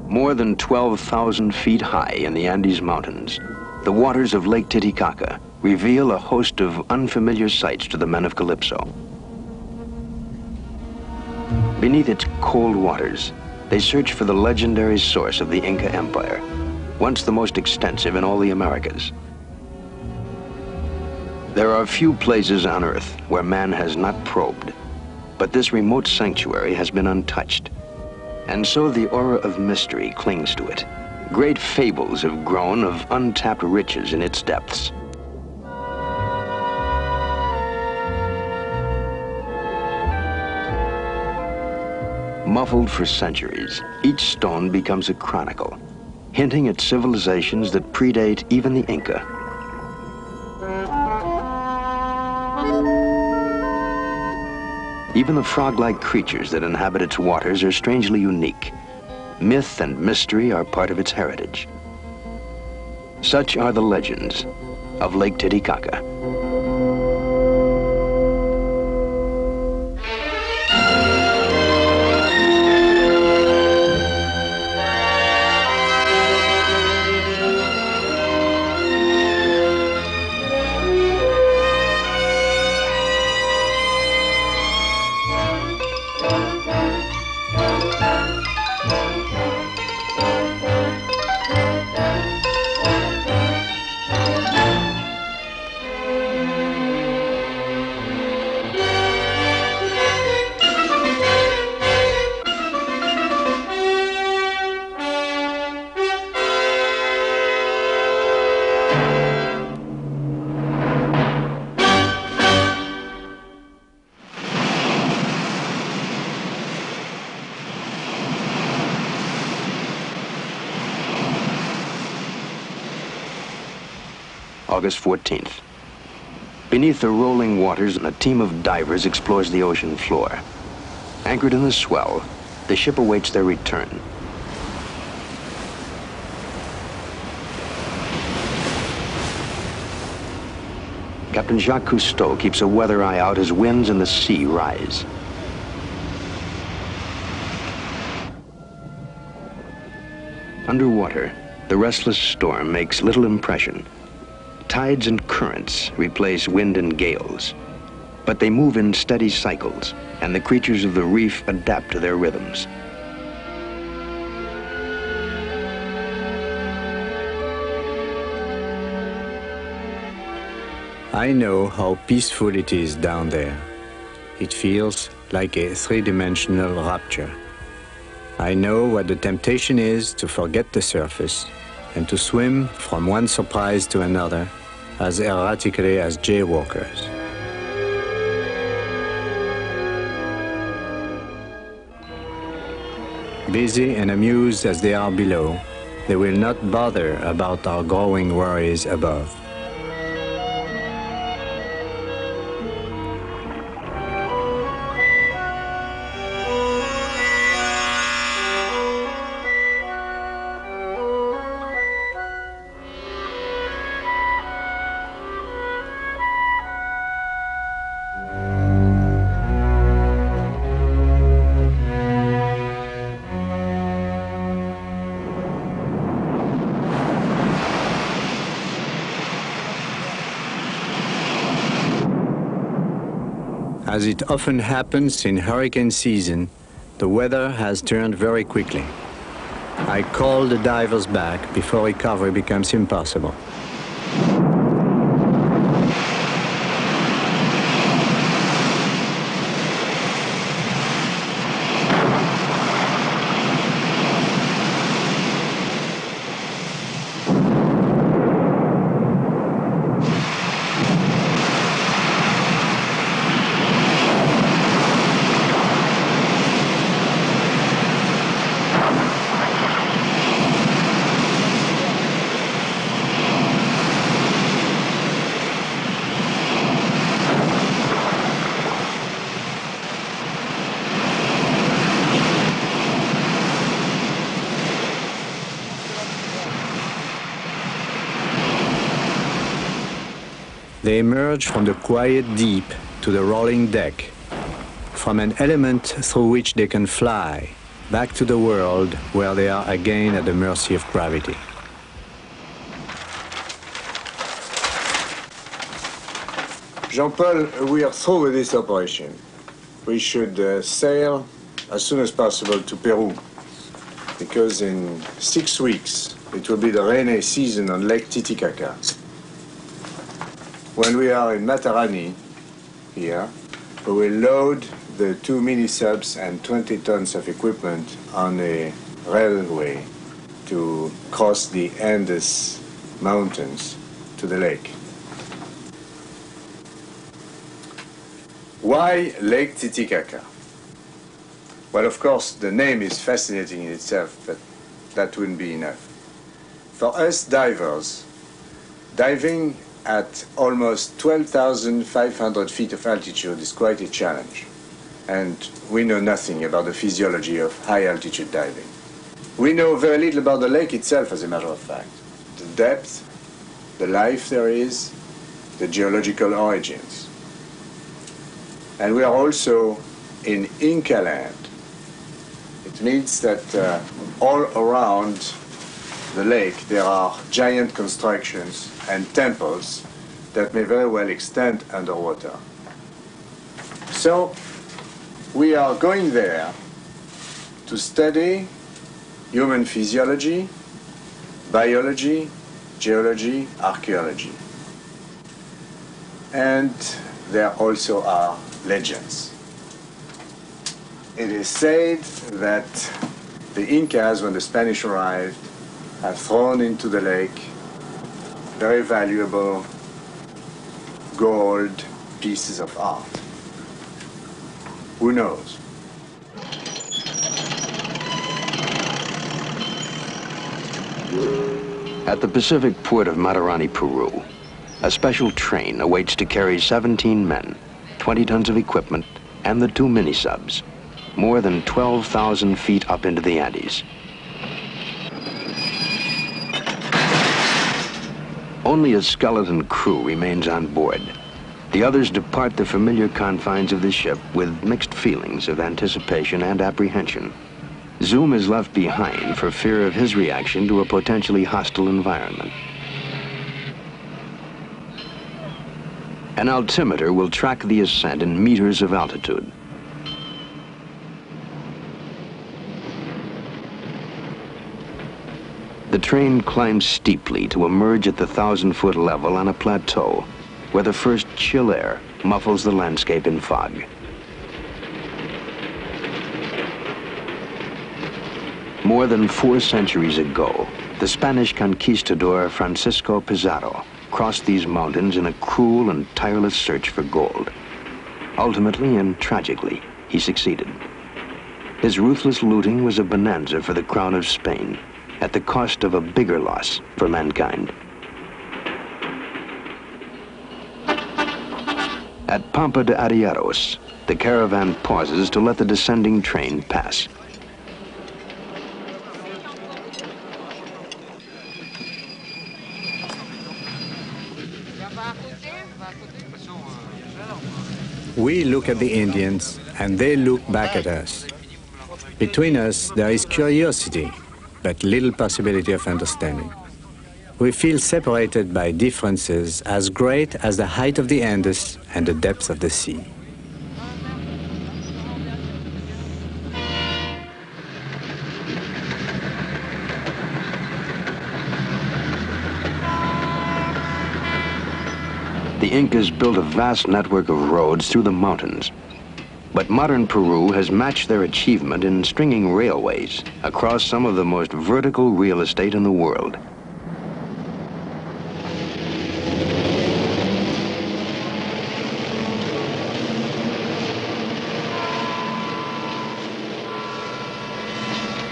More than 12,000 feet high in the Andes Mountains, the waters of Lake Titicaca reveal a host of unfamiliar sights to the men of Calypso. Beneath its cold waters, they search for the legendary source of the Inca Empire, once the most extensive in all the Americas. There are few places on Earth where man has not probed, but this remote sanctuary has been untouched. And so the aura of mystery clings to it. Great fables have grown of untapped riches in its depths. Muffled for centuries, each stone becomes a chronicle, hinting at civilizations that predate even the Inca. Even the frog-like creatures that inhabit its waters are strangely unique. Myth and mystery are part of its heritage. Such are the legends of Lake Titicaca. August 14th. Beneath the rolling waters, a team of divers explores the ocean floor. Anchored in the swell, the ship awaits their return. Captain Jacques Cousteau keeps a weather eye out as winds and the sea rise. Underwater, the restless storm makes little impression. Tides and currents replace wind and gales, but they move in steady cycles, and the creatures of the reef adapt to their rhythms. I know how peaceful it is down there. It feels like a three-dimensional rapture. I know what the temptation is to forget the surface and to swim from one surprise to another as erratically as jaywalkers. Busy and amused as they are below, they will not bother about our growing worries above. As it often happens in hurricane season, the weather has turned very quickly. I call the divers back before recovery becomes impossible. They emerge from the quiet deep to the rolling deck. from an element through which they can fly back to the world where they are again at the mercy of gravity. Jean-Paul, we are through with this operation. We should sail as soon as possible to Peru, because in 6 weeks it will be the rainy season on Lake Titicaca. When we are in Matarani, here, we will load the 2 mini-subs and 20 tons of equipment on a railway to cross the Andes Mountains to the lake. Why Lake Titicaca? Well, of course, the name is fascinating in itself, but that wouldn't be enough. For us divers, diving at almost 12,500 feet of altitude is quite a challenge. And we know nothing about the physiology of high-altitude diving. We know very little about the lake itself, as a matter of fact. The depth, the life there is, the geological origins. And we are also in Inca land. It means that all around the lake there are giant constructions and temples that may very well extend underwater. So we are going there to study human physiology, biology, geology, archaeology. And there also are legends. It is said that the Incas, when the Spanish arrived, have thrown into the lake very valuable gold pieces of art. Who knows? At the Pacific port of Matarani, Peru, a special train awaits to carry 17 men, 20 tons of equipment, and the 2 mini-subs, more than 12,000 feet up into the Andes. Only a skeleton crew remains on board. The others depart the familiar confines of the ship with mixed feelings of anticipation and apprehension. Zoom is left behind for fear of his reaction to a potentially hostile environment. An altimeter will track the ascent in meters of altitude. The train climbs steeply to emerge at the 1,000-foot level on a plateau, where the first chill air muffles the landscape in fog. More than 4 centuries ago, the Spanish conquistador Francisco Pizarro crossed these mountains in a cruel and tireless search for gold. Ultimately and tragically, he succeeded. His ruthless looting was a bonanza for the crown of Spain, at the cost of a bigger loss for mankind. At Pampa de Arrieros, the caravan pauses to let the descending train pass. We look at the Indians, and they look back at us. Between us, there is curiosity, but little possibility of understanding. We feel separated by differences as great as the height of the Andes and the depth of the sea. The Incas built a vast network of roads through the mountains. But modern Peru has matched their achievement in stringing railways across some of the most vertical real estate in the world.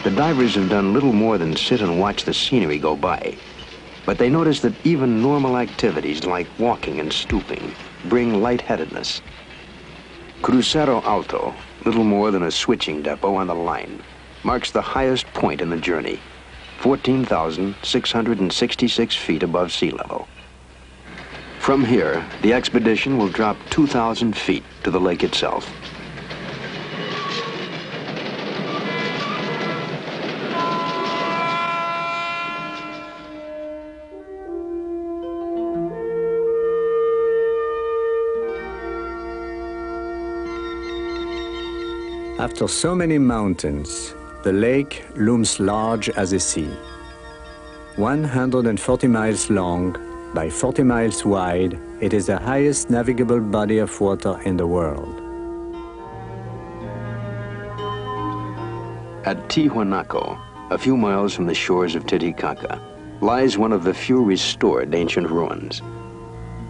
The divers have done little more than sit and watch the scenery go by. But they notice that even normal activities like walking and stooping bring lightheadedness. Crucero Alto, little more than a switching depot on the line, marks the highest point in the journey, 14,666 feet above sea level. From here, the expedition will drop 2,000 feet to the lake itself. After so many mountains, the lake looms large as a sea. 140 miles long by 40 miles wide, it is the highest navigable body of water in the world. At Tiwanaku, a few miles from the shores of Titicaca, lies one of the few restored ancient ruins.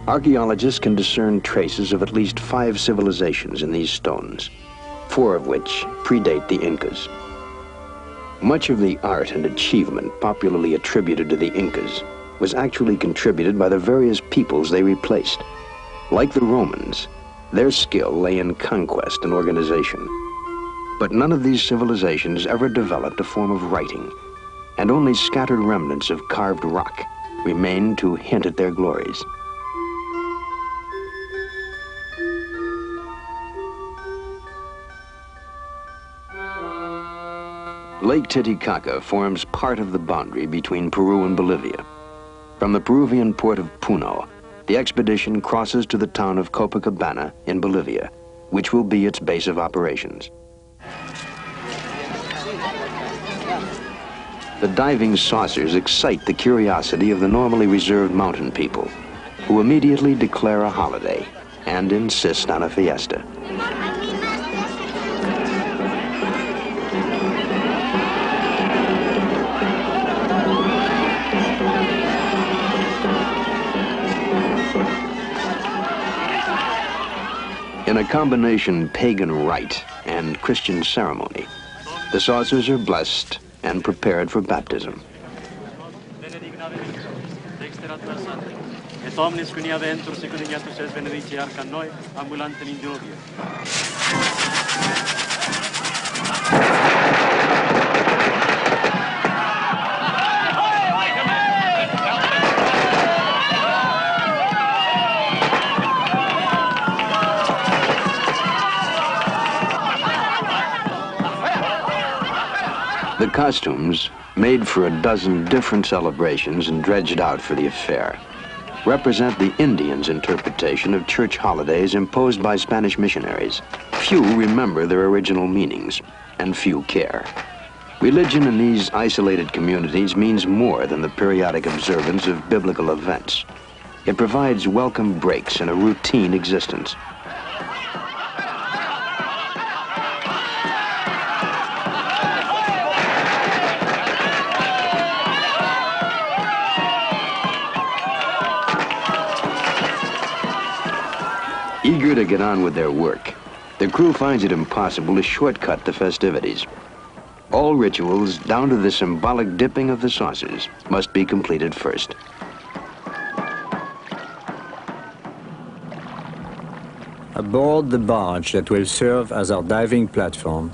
Archaeologists can discern traces of at least 5 civilizations in these stones, 4 of which predate the Incas. Much of the art and achievement popularly attributed to the Incas was actually contributed by the various peoples they replaced. Like the Romans, their skill lay in conquest and organization. But none of these civilizations ever developed a form of writing, and only scattered remnants of carved rock remain to hint at their glories. Lake Titicaca forms part of the boundary between Peru and Bolivia. From the Peruvian port of Puno, the expedition crosses to the town of Copacabana in Bolivia, which will be its base of operations. The diving saucers excite the curiosity of the normally reserved mountain people, who immediately declare a holiday and insist on a fiesta. In a combination pagan rite and Christian ceremony, the saucers are blessed and prepared for baptism. The costumes, made for a dozen different celebrations and dredged out for the affair, represent the Indians' interpretation of church holidays imposed by Spanish missionaries. Few remember their original meanings, and few care. Religion in these isolated communities means more than the periodic observance of biblical events. It provides welcome breaks in a routine existence. Eager to get on with their work, the crew finds it impossible to shortcut the festivities. All rituals, down to the symbolic dipping of the saucers, must be completed first. Aboard the barge that will serve as our diving platform,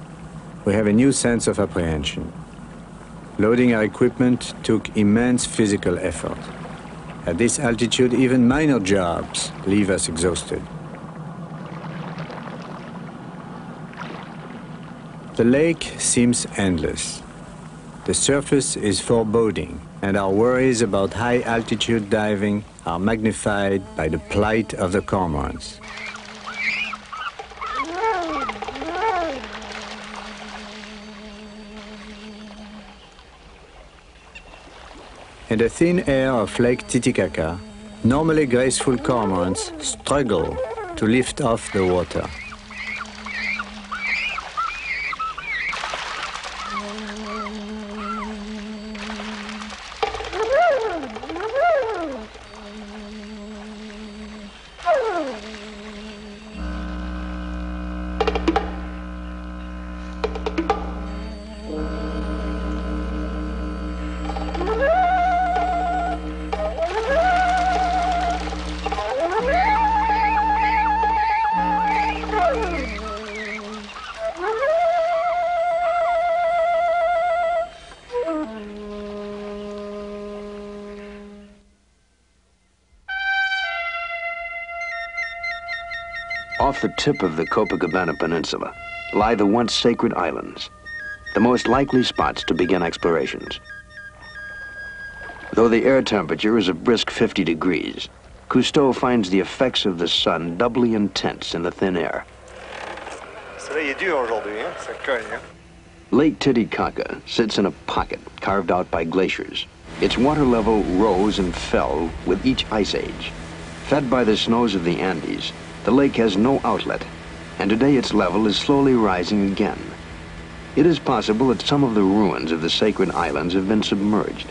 we have a new sense of apprehension. Loading our equipment took immense physical effort. At this altitude, even minor jobs leave us exhausted. The lake seems endless. The surface is foreboding, and our worries about high-altitude diving are magnified by the plight of the cormorants. In the thin air of Lake Titicaca, normally graceful cormorants struggle to lift off the water. Off the tip of the Copacabana Peninsula lie the once sacred islands, the most likely spots to begin explorations. Though the air temperature is a brisk 50 degrees, Cousteau finds the effects of the sun doubly intense in the thin air. Celui-là, il est dur aujourd'hui, hein? Ça cogne, hein? Lake Titicaca sits in a pocket carved out by glaciers. Its water level rose and fell with each ice age. Fed by the snows of the Andes, the lake has no outlet, and today its level is slowly rising again. It is possible that some of the ruins of the sacred islands have been submerged.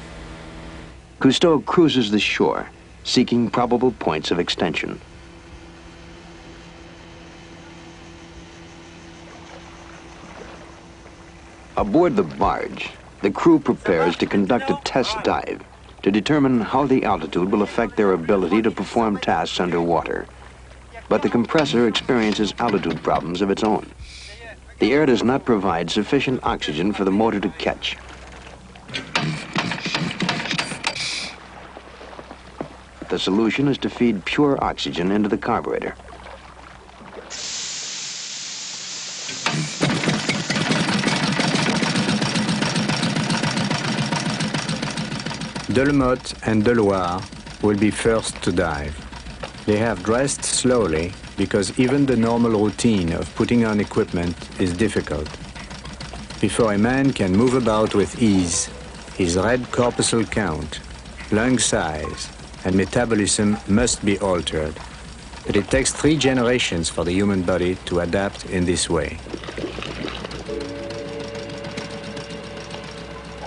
Cousteau cruises the shore, seeking probable points of extension. Aboard the barge, the crew prepares to conduct a test dive to determine how the altitude will affect their ability to perform tasks underwater. But the compressor experiences altitude problems of its own. The air does not provide sufficient oxygen for the motor to catch. The solution is to feed pure oxygen into the carburetor. Delmotte and Deloire will be first to dive. They have dressed slowly because even the normal routine of putting on equipment is difficult. Before a man can move about with ease, his red corpuscle count, lung size, and metabolism must be altered. But it takes 3 generations for the human body to adapt in this way.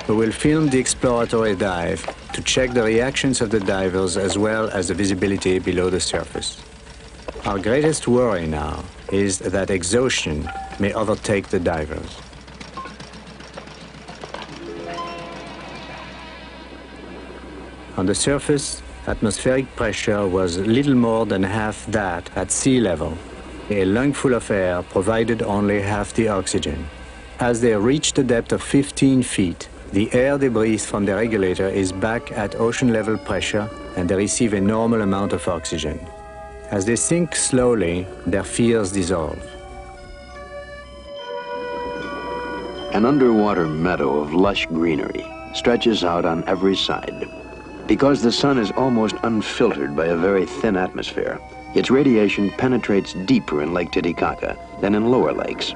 We will film the exploratory dive to check the reactions of the divers as well as the visibility below the surface. Our greatest worry now is that exhaustion may overtake the divers. On the surface, atmospheric pressure was little more than half that at sea level. A lungful of air provided only half the oxygen. As they reach the depth of 15 feet, the air they breathe from the regulator is back at ocean level pressure and they receive a normal amount of oxygen. As they sink slowly, their fears dissolve. An underwater meadow of lush greenery stretches out on every side. Because the sun is almost unfiltered by a very thin atmosphere, its radiation penetrates deeper in Lake Titicaca than in lower lakes.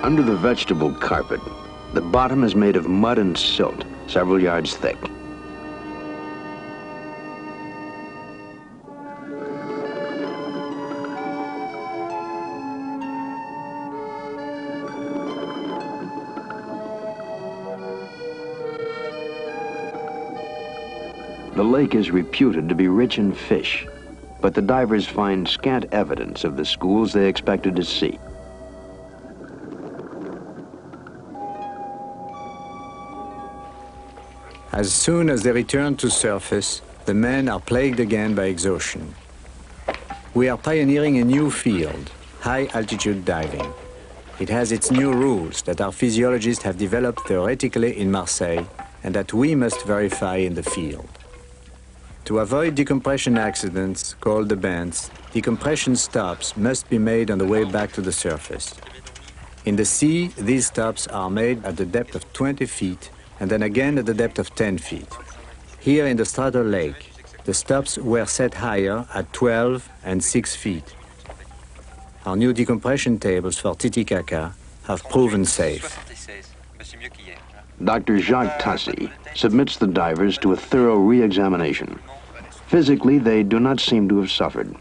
Under the vegetable carpet, the bottom is made of mud and silt, several yards thick. The lake is reputed to be rich in fish, but the divers find scant evidence of the schools they expected to see. As soon as they return to surface, the men are plagued again by exhaustion. We are pioneering a new field, high-altitude diving. It has its new rules that our physiologists have developed theoretically in Marseille and that we must verify in the field. To avoid decompression accidents, called the bends, decompression stops must be made on the way back to the surface. In the sea, these stops are made at the depth of 20 feet and then again at the depth of 10 feet. Here in the Strato Lake, the stops were set higher at 12 and 6 feet. Our new decompression tables for Titicaca have proven safe. Dr. Jacques Cousteau submits the divers to a thorough re-examination. Physically, they do not seem to have suffered.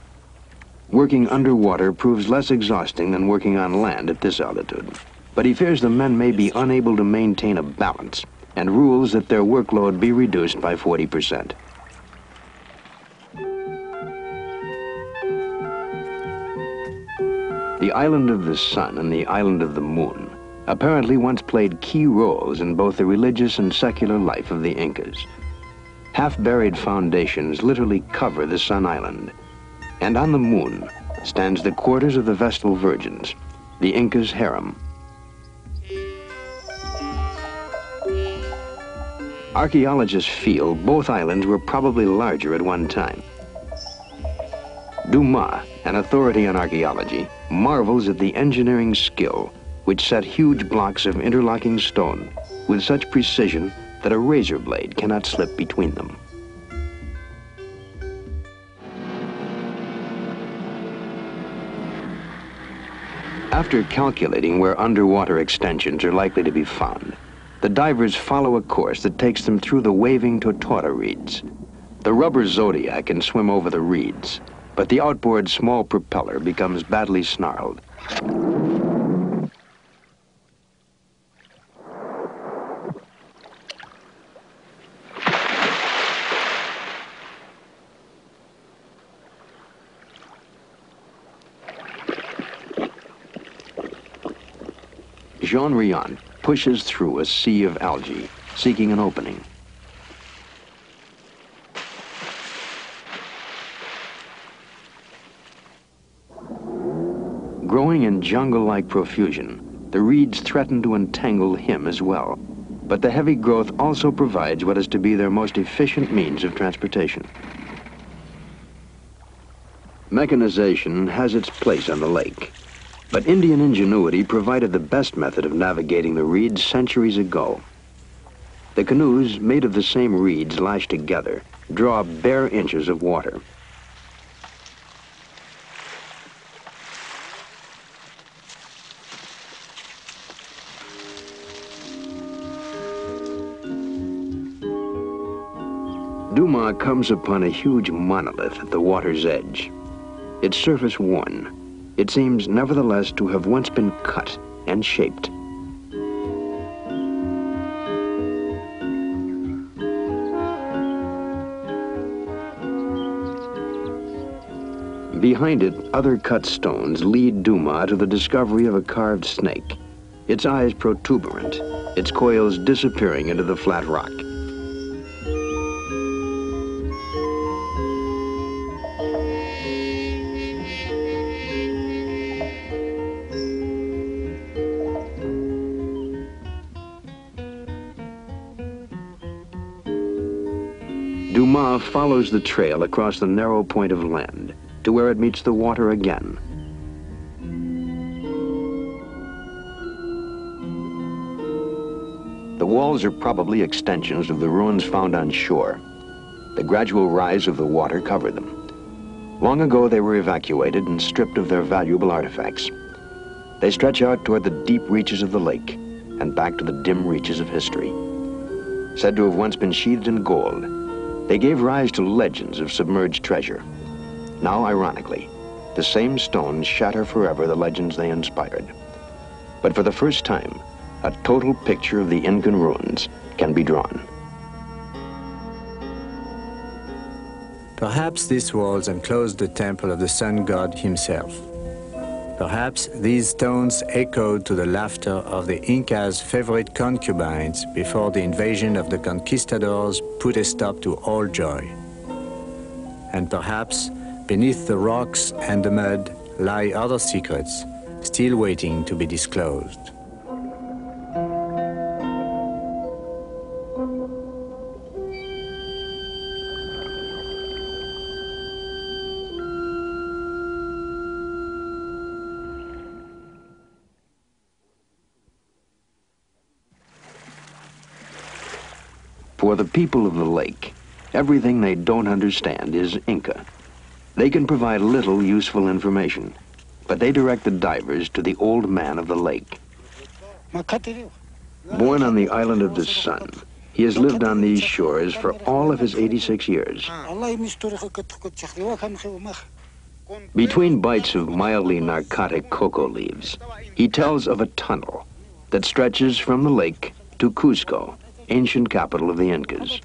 Working underwater proves less exhausting than working on land at this altitude. But he fears the men may be unable to maintain a balance and rules that their workload be reduced by 40%. The island of the sun and the island of the moon apparently once played key roles in both the religious and secular life of the Incas. Half-buried foundations literally cover the Sun Island, and on the moon stands the quarters of the Vestal Virgins, the Incas' harem. Archaeologists feel both islands were probably larger at one time. Dumas, an authority on archaeology, marvels at the engineering skill which set huge blocks of interlocking stone with such precision that a razor blade cannot slip between them. After calculating where underwater extensions are likely to be found, the divers follow a course that takes them through the waving Tortora reeds. The rubber Zodiac can swim over the reeds, but the outboard small propeller becomes badly snarled. Jean Riant pushes through a sea of algae, seeking an opening. Growing in jungle-like profusion, the reeds threaten to entangle him as well. But the heavy growth also provides what is to be their most efficient means of transportation. Mechanization has its place on the lake. But Indian ingenuity provided the best method of navigating the reeds centuries ago. The canoes, made of the same reeds lashed together, draw bare inches of water. Dumas comes upon a huge monolith at the water's edge. Its surface worn, it seems nevertheless to have once been cut and shaped. Behind it, other cut stones lead Dumas to the discovery of a carved snake, its eyes protuberant, its coils disappearing into the flat rock. Dumas follows the trail across the narrow point of land to where it meets the water again. The walls are probably extensions of the ruins found on shore. The gradual rise of the water covered them. Long ago they were evacuated and stripped of their valuable artifacts. They stretch out toward the deep reaches of the lake and back to the dim reaches of history. Said to have once been sheathed in gold, they gave rise to legends of submerged treasure. Now, ironically, the same stones shatter forever the legends they inspired. But for the first time, a total picture of the Incan ruins can be drawn. Perhaps these walls enclosed the temple of the sun god himself. Perhaps these stones echoed to the laughter of the Incas' favorite concubines before the invasion of the conquistadors put a stop to all joy. And perhaps beneath the rocks and the mud lie other secrets still waiting to be disclosed. For the people of the lake, everything they don't understand is Inca. They can provide little useful information, but they direct the divers to the old man of the lake. Born on the island of the sun, he has lived on these shores for all of his 86 years. Between bites of mildly narcotic cocoa leaves, he tells of a tunnel that stretches from the lake to Cusco, ancient capital of the Incas.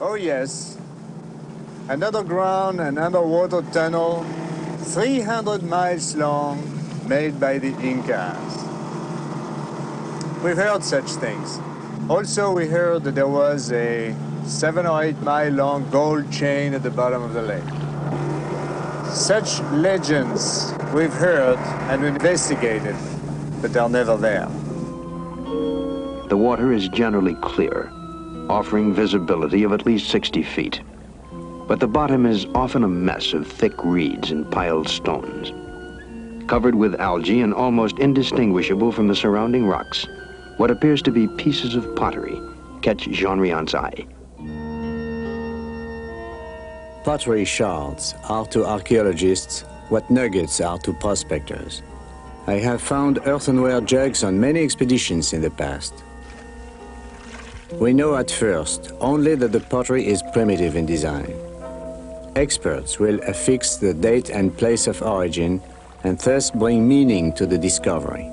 Oh yes, an underground and underwater tunnel, 300 miles long, made by the Incas. We've heard such things. Also, we heard that there was a 7 or 8 mile long gold chain at the bottom of the lake. Such legends we've heard and investigated, but they're never there. The water is generally clear, offering visibility of at least 60 feet. but the bottom is often a mess of thick reeds and piled stones. Covered with algae and almost indistinguishable from the surrounding rocks, what appears to be pieces of pottery catch Jean Riant's eye. Pottery shards are to archaeologists what nuggets are to prospectors. I have found earthenware jugs on many expeditions in the past. We know at first only that the pottery is primitive in design. Experts will affix the date and place of origin and thus bring meaning to the discovery.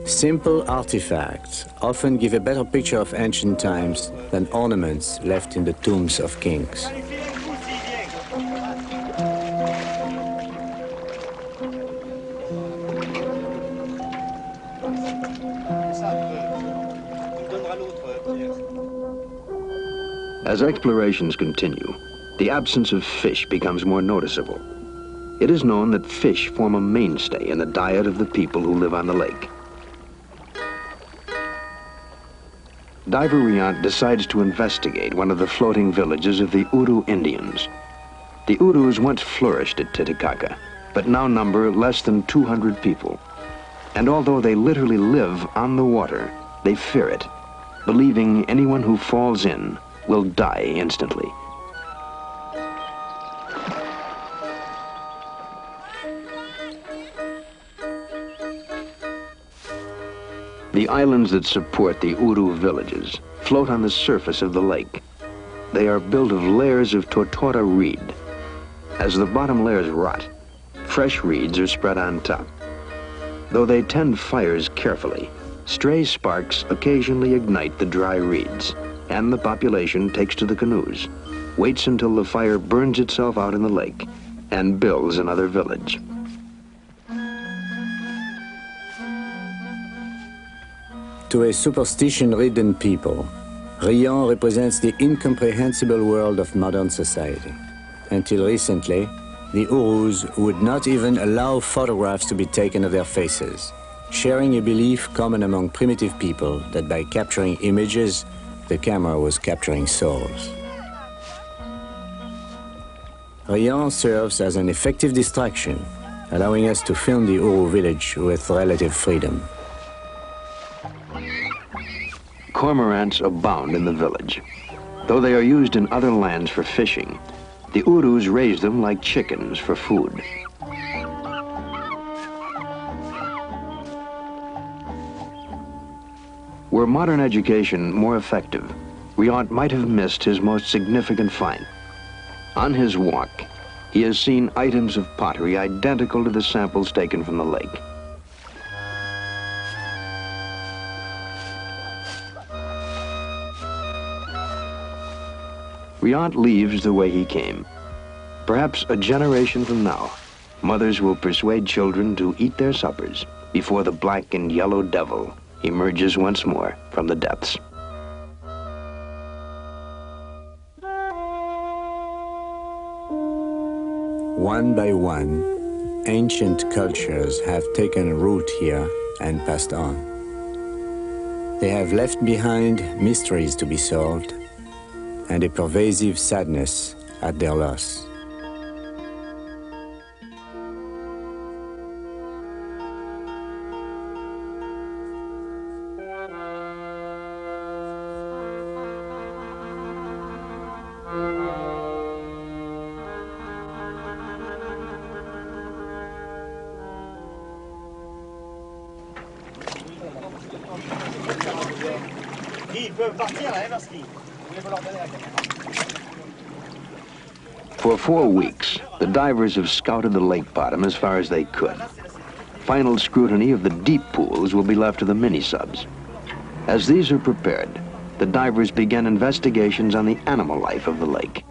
Simple artifacts often give a better picture of ancient times than ornaments left in the tombs of kings. As explorations continue, the absence of fish becomes more noticeable. It is known that fish form a mainstay in the diet of the people who live on the lake. Diver Riant decides to investigate one of the floating villages of the Uru Indians. The Urus once flourished at Titicaca, but now number less than 200 people. And although they literally live on the water, they fear it, believing anyone who falls in will die instantly. The islands that support the Uru villages float on the surface of the lake. They are built of layers of tortora reed. As the bottom layers rot, fresh reeds are spread on top. Though they tend fires carefully, stray sparks occasionally ignite the dry reeds, and the population takes to the canoes, waits until the fire burns itself out in the lake, and builds another village. To a superstition-ridden people, Riant represents the incomprehensible world of modern society. Until recently, the Urus would not even allow photographs to be taken of their faces, sharing a belief common among primitive people that by capturing images, the camera was capturing souls. Riant serves as an effective distraction, allowing us to film the Uru village with relative freedom. Cormorants abound in the village. Though they are used in other lands for fishing, the Urus raise them like chickens for food. Were modern education more effective, Riant might have missed his most significant find. On his walk, he has seen items of pottery identical to the samples taken from the lake. Riant leaves the way he came. Perhaps a generation from now, mothers will persuade children to eat their suppers before the black and yellow devil emerges once more from the depths. One by one, ancient cultures have taken root here and passed on. They have left behind mysteries to be solved and a pervasive sadness at their loss. For 4 weeks, the divers have scouted the lake bottom as far as they could. Final scrutiny of the deep pools will be left to the mini-subs. As these are prepared, the divers begin investigations on the animal life of the lake.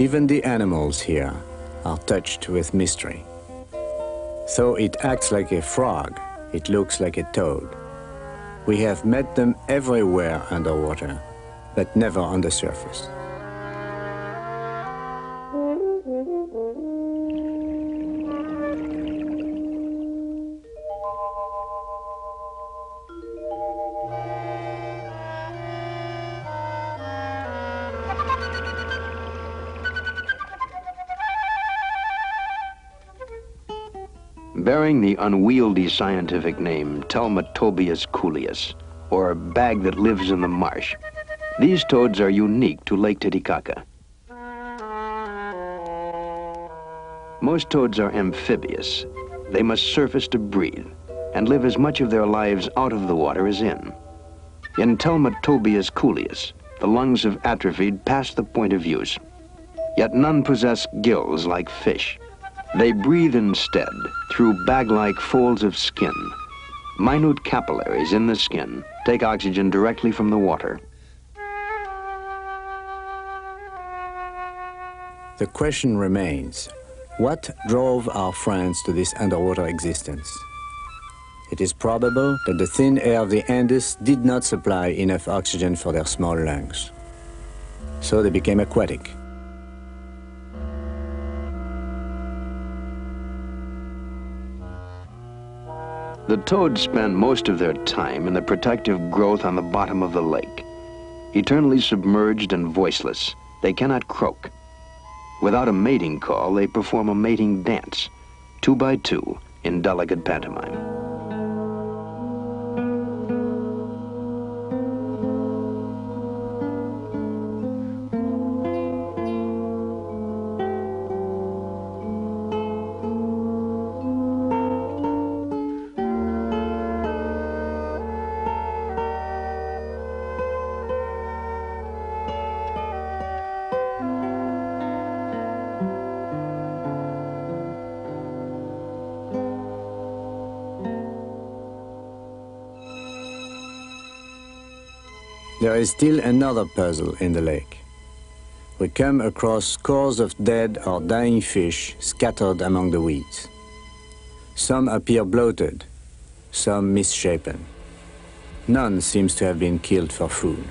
Even the animals here are touched with mystery. Though it acts like a frog, it looks like a toad. We have met them everywhere underwater, but never on the surface. Bearing the unwieldy scientific name Telmatobius coolius, or bag that lives in the marsh, these toads are unique to Lake Titicaca. Most toads are amphibious. They must surface to breathe and live as much of their lives out of the water as in. In Telmatobius coolius, the lungs have atrophied past the point of use, yet none possess gills like fish. They breathe instead through bag-like folds of skin. Minute capillaries in the skin take oxygen directly from the water. The question remains, what drove our friends to this underwater existence? It is probable that the thin air of the Andes did not supply enough oxygen for their small lungs. So they became aquatic. The toads spend most of their time in the protective growth on the bottom of the lake. Eternally submerged and voiceless, they cannot croak. Without a mating call, they perform a mating dance, 2 by 2, in delicate pantomime. There is still another puzzle in the lake. We come across scores of dead or dying fish scattered among the weeds. Some appear bloated, some misshapen. None seems to have been killed for food.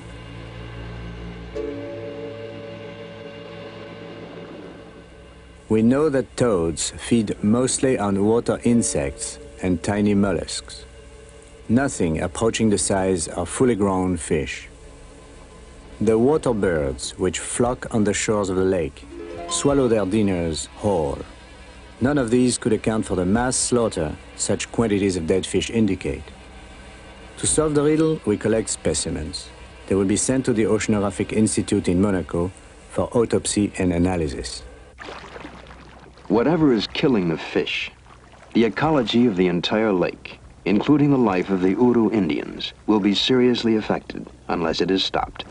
We know that toads feed mostly on water insects and tiny mollusks. Nothing approaching the size of fully grown fish. The water birds, which flock on the shores of the lake, swallow their dinners whole. None of these could account for the mass slaughter such quantities of dead fish indicate. To solve the riddle, we collect specimens. They will be sent to the Oceanographic Institute in Monaco for autopsy and analysis. Whatever is killing the fish, the ecology of the entire lake, including the life of the Uru Indians, will be seriously affected unless it is stopped.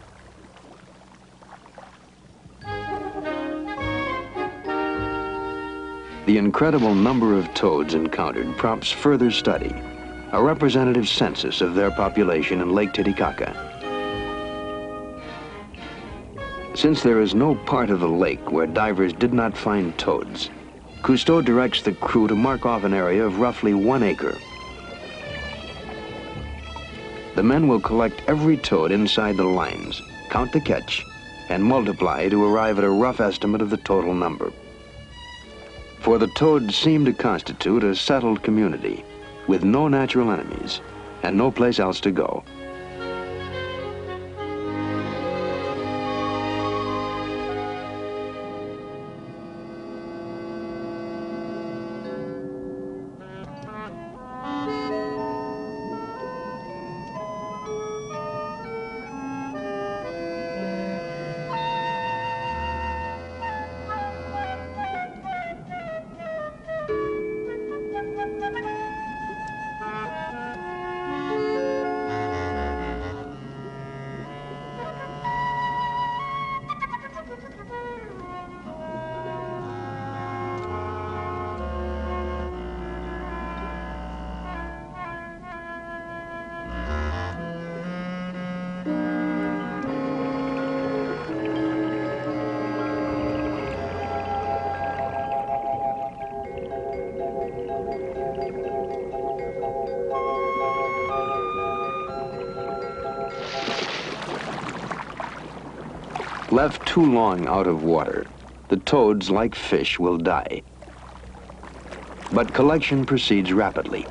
The incredible number of toads encountered prompts further study, a representative census of their population in Lake Titicaca. Since there is no part of the lake where divers did not find toads, Cousteau directs the crew to mark off an area of roughly 1 acre. The men will collect every toad inside the lines, count the catch, and multiply to arrive at a rough estimate of the total number. For the toads seem to constitute a settled community, with no natural enemies, and no place else to go. Left too long out of water, the toads, like fish, will die. But collection proceeds rapidly.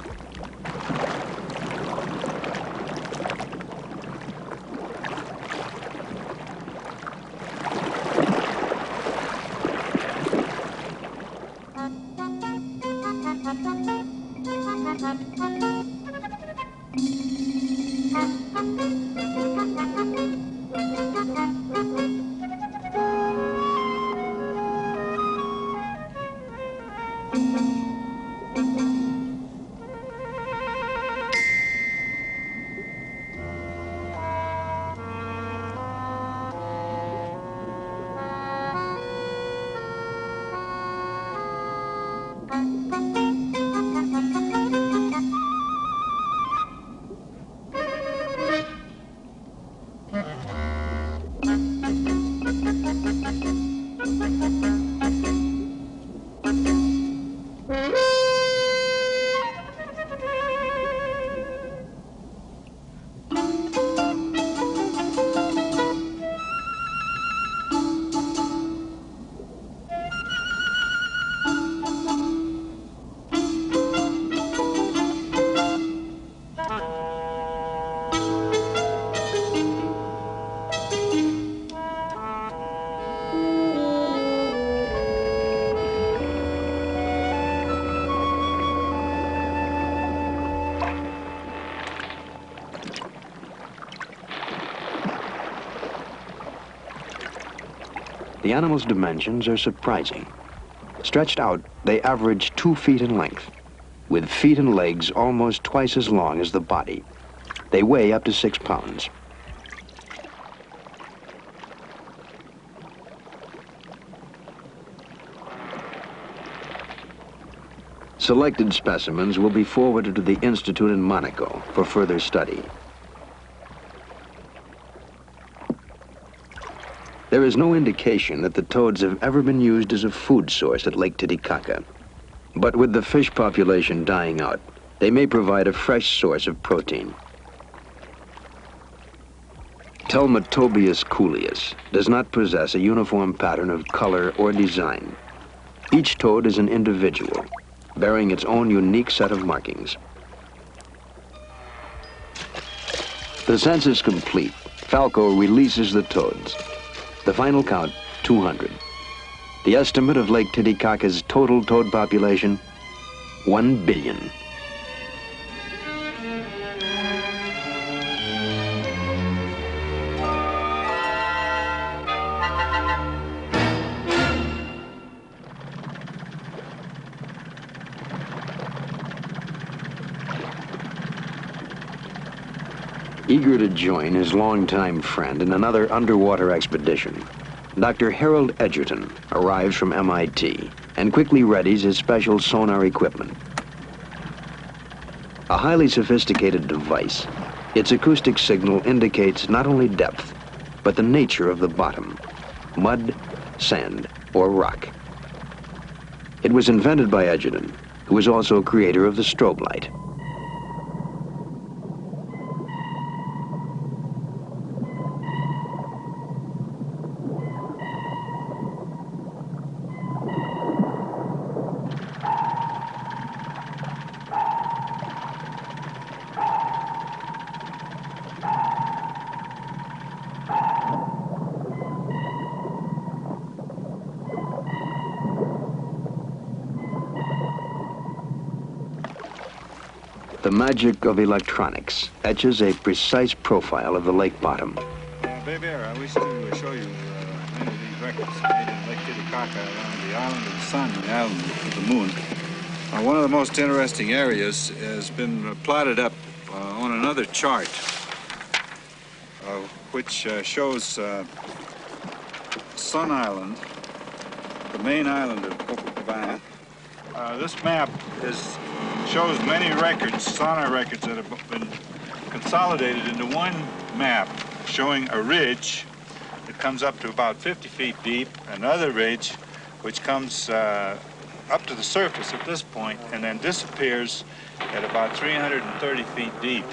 The animal's dimensions are surprising. Stretched out, they average 2 feet in length, with feet and legs almost twice as long as the body. They weigh up to 6 pounds. Selected specimens will be forwarded to the Institute in Monaco for further study. There is no indication that the toads have ever been used as a food source at Lake Titicaca. But with the fish population dying out, they may provide a fresh source of protein. Telmatobius coolius does not possess a uniform pattern of color or design. Each toad is an individual, bearing its own unique set of markings. The census complete, Falco releases the toads. The final count, 200. The estimate of Lake Titicaca's total toad population, 1 billion. Eager to join his longtime friend in another underwater expedition, Dr. Harold Edgerton arrives from MIT and quickly readies his special sonar equipment. A highly sophisticated device, its acoustic signal indicates not only depth, but the nature of the bottom, mud, sand, or rock. It was invented by Edgerton, who was also creator of the strobe light. The magic of electronics etches a precise profile of the lake bottom. Baby, I wish to show you many of these records made in Lake Titicaca around the island of the sun and the island of the moon. One of the most interesting areas has been plotted up on another chart, which shows Sun Island, the main island of Copacabana. This map shows many records, sonar records, that have been consolidated into one map showing a ridge that comes up to about 50 feet deep, another ridge which comes up to the surface at this point and then disappears at about 330 feet deep.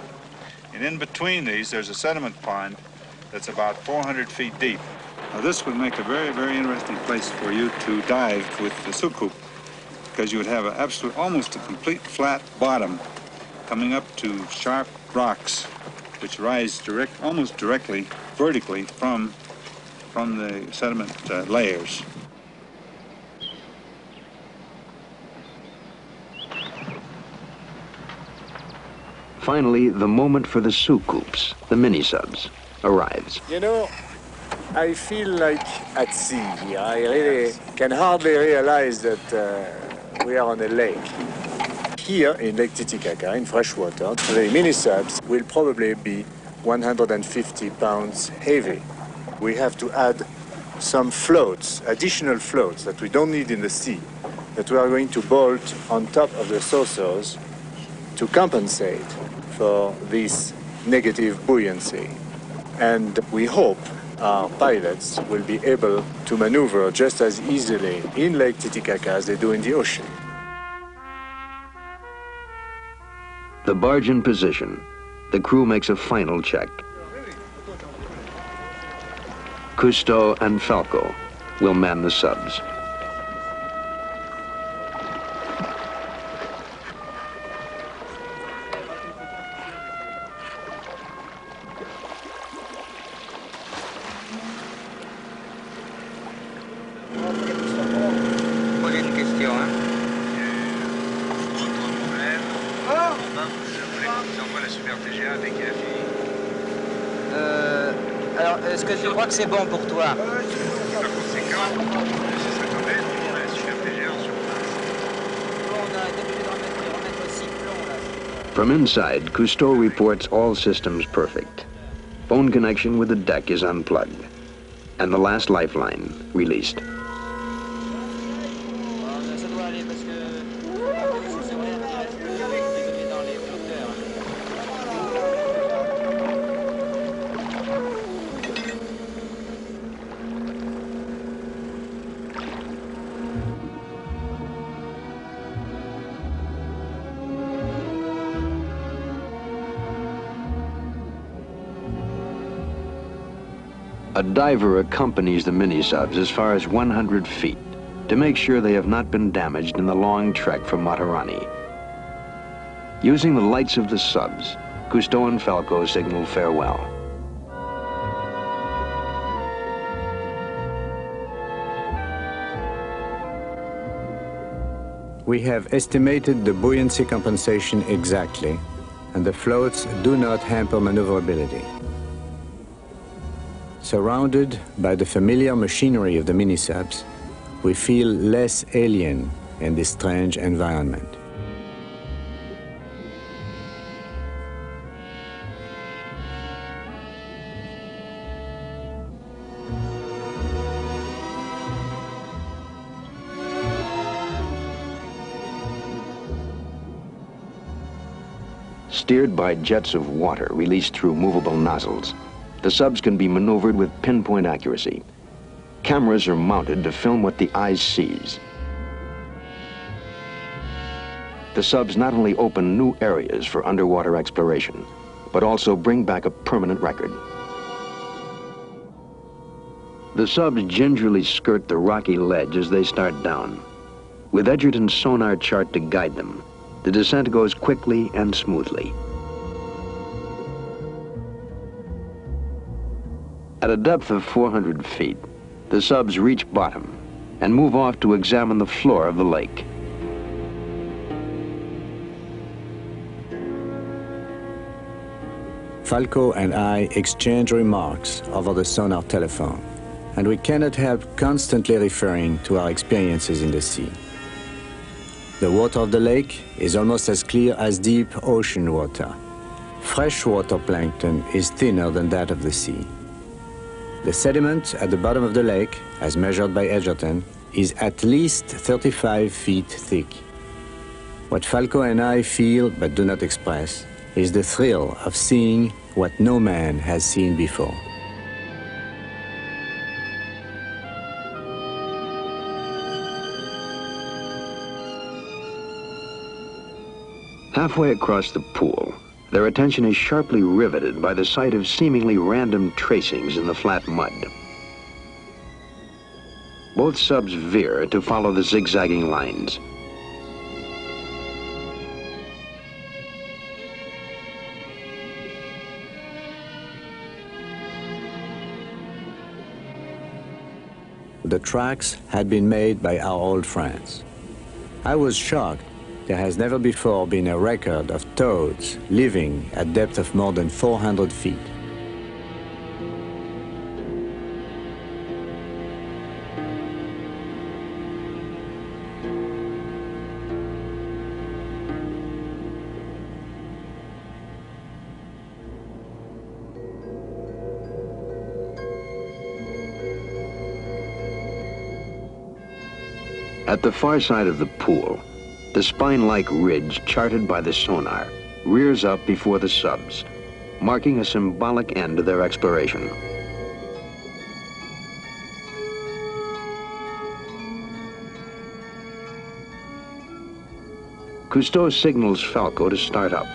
And in between these, there's a sediment pond that's about 400 feet deep. Now, this would make a very, very interesting place for you to dive with the Scuba, because you would have an absolute, almost a complete flat bottom coming up to sharp rocks, which rise almost directly, vertically from the sediment layers. Finally, the moment for the Sucoops, the mini-subs, arrives. You know, I feel like at sea here. I really can hardly realize that we are on a lake. Here in Lake Titicaca, in freshwater, the mini-subs will probably be 150 pounds heavy. We have to add some floats, additional floats that we don't need in the sea, that we are going to bolt on top of the saucers to compensate for this negative buoyancy. And we hope our pilots will be able to maneuver just as easily in Lake Titicaca as they do in the ocean. The barge in position. The crew makes a final check. Cousteau and Falco will man the subs. Alors, est-ce que tu crois que c'est bon pour toi? From inside, Cousteau reports all systems perfect. Phone connection with the deck is unplugged, and the last lifeline released. A diver accompanies the mini-subs as far as 100 feet to make sure they have not been damaged in the long trek from Matarani. Using the lights of the subs, Cousteau and Falco signal farewell. We have estimated the buoyancy compensation exactly, and the floats do not hamper maneuverability. Surrounded by the familiar machinery of the mini-subs, we feel less alien in this strange environment. Steered by jets of water released through movable nozzles, the subs can be maneuvered with pinpoint accuracy. Cameras are mounted to film what the eye sees. The subs not only open new areas for underwater exploration, but also bring back a permanent record. The subs gingerly skirt the rocky ledge as they start down. With Edgerton's sonar chart to guide them, the descent goes quickly and smoothly. At a depth of 400 feet, the subs reach bottom and move off to examine the floor of the lake. Falco and I exchange remarks over the sonar telephone, and we cannot help constantly referring to our experiences in the sea. The water of the lake is almost as clear as deep ocean water. Freshwater plankton is thinner than that of the sea. The sediment at the bottom of the lake, as measured by Edgerton, is at least 35 feet thick. What Falco and I feel but do not express is the thrill of seeing what no man has seen before. Halfway across the pool, their attention is sharply riveted by the sight of seemingly random tracings in the flat mud. Both subs veer to follow the zigzagging lines. The tracks had been made by our old friends. I was shocked. There has never before been a record of toads living at depth of more than 400 feet. At the far side of the pool, the spine-like ridge charted by the sonar rears up before the subs, marking a symbolic end to their exploration. Cousteau signals Falco to start up.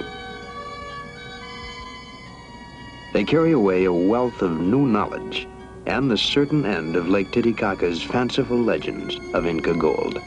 They carry away a wealth of new knowledge and the certain end of Lake Titicaca's fanciful legends of Inca gold.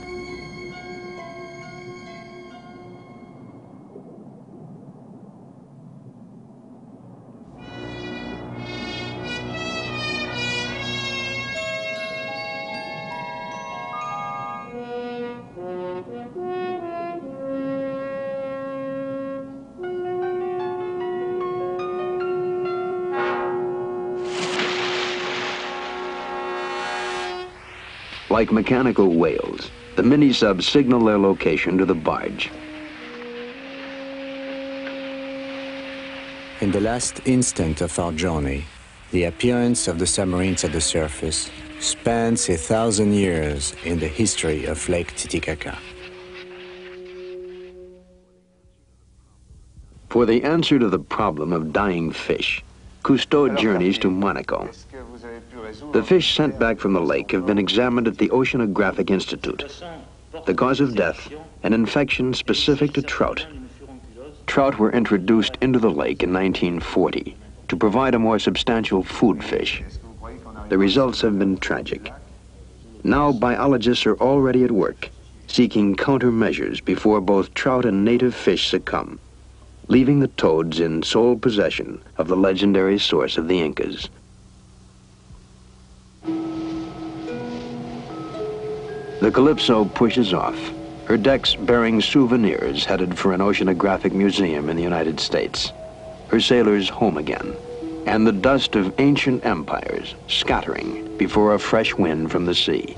Like mechanical whales, the mini-subs signal their location to the barge. In the last instant of our journey, the appearance of the submarines at the surface spans 1,000 years in the history of Lake Titicaca. For the answer to the problem of dying fish, Cousteau journeys to Monaco. The fish sent back from the lake have been examined at the Oceanographic Institute. The cause of death, an infection specific to trout. Trout were introduced into the lake in 1940 to provide a more substantial food fish. The results have been tragic. Now biologists are already at work, seeking countermeasures before both trout and native fish succumb, leaving the toads in sole possession of the legendary source of the Incas. The Calypso pushes off, her decks bearing souvenirs headed for an oceanographic museum in the United States, her sailors home again, and the dust of ancient empires scattering before a fresh wind from the sea.